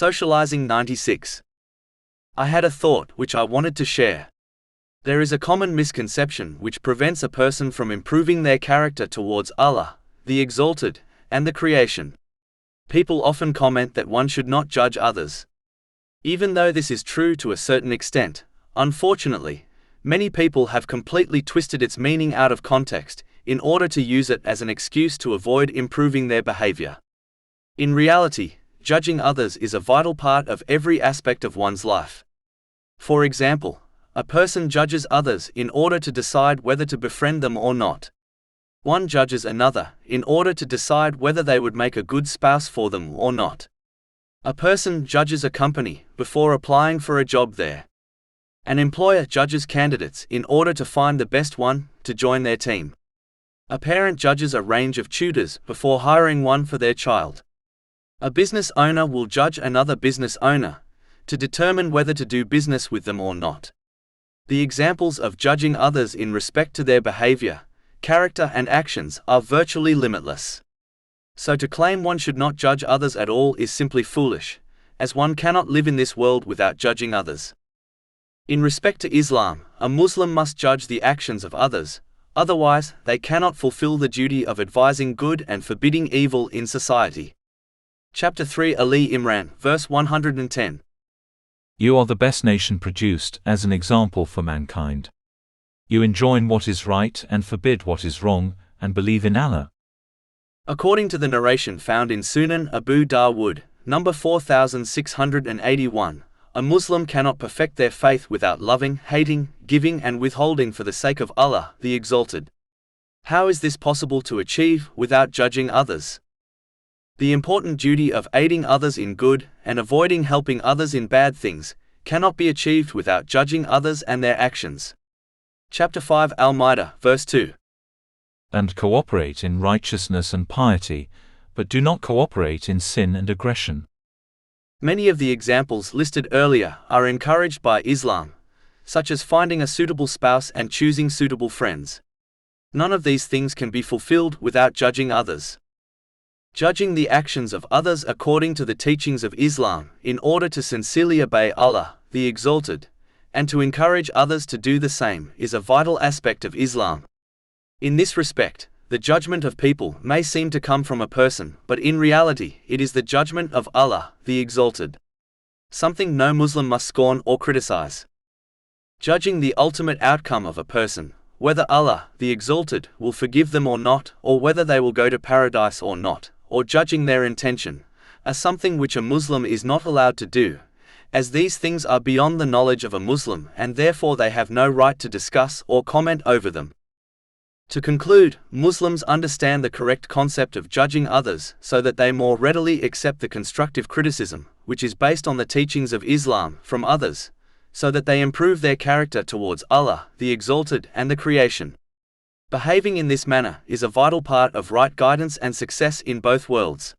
Socializing 96. I had a thought which I wanted to share. There is a common misconception which prevents a person from improving their character towards Allah, the Exalted, and the creation. People often comment that one should not judge others. Even though this is true to a certain extent, unfortunately, many people have completely twisted its meaning out of context in order to use it as an excuse to avoid improving their behavior. In reality, judging others is a vital part of every aspect of one's life. For example, a person judges others in order to decide whether to befriend them or not. One judges another in order to decide whether they would make a good spouse for them or not. A person judges a company before applying for a job there. An employer judges candidates in order to find the best one to join their team. A parent judges a range of tutors before hiring one for their child. A business owner will judge another business owner to determine whether to do business with them or not. The examples of judging others in respect to their behavior, character and actions are virtually limitless. So to claim one should not judge others at all is simply foolish, as one cannot live in this world without judging others. In respect to Islam, a Muslim must judge the actions of others, otherwise they cannot fulfill the duty of advising good and forbidding evil in society. Chapter 3 Ali Imran, verse 110. You are the best nation produced as an example for mankind. You enjoin what is right and forbid what is wrong, and believe in Allah. According to the narration found in Sunan Abu Dawood, number 4681, a Muslim cannot perfect their faith without loving, hating, giving and withholding for the sake of Allah, the Exalted. How is this possible to achieve without judging others? The important duty of aiding others in good and avoiding helping others in bad things cannot be achieved without judging others and their actions. Chapter 5 Al-Ma'idah, verse 2. And cooperate in righteousness and piety, but do not cooperate in sin and aggression. Many of the examples listed earlier are encouraged by Islam, such as finding a suitable spouse and choosing suitable friends. None of these things can be fulfilled without judging others. Judging the actions of others according to the teachings of Islam in order to sincerely obey Allah, the Exalted, and to encourage others to do the same is a vital aspect of Islam. In this respect, the judgment of people may seem to come from a person, but in reality, it is the judgment of Allah, the Exalted. Something no Muslim must scorn or criticize. Judging the ultimate outcome of a person, whether Allah, the Exalted, will forgive them or not, or whether they will go to paradise or not, or judging their intention, are something which a Muslim is not allowed to do, as these things are beyond the knowledge of a Muslim and therefore they have no right to discuss or comment over them. To conclude, Muslims understand the correct concept of judging others so that they more readily accept the constructive criticism, which is based on the teachings of Islam, from others, so that they improve their character towards Allah, the Exalted, and the creation. Behaving in this manner is a vital part of right guidance and success in both worlds.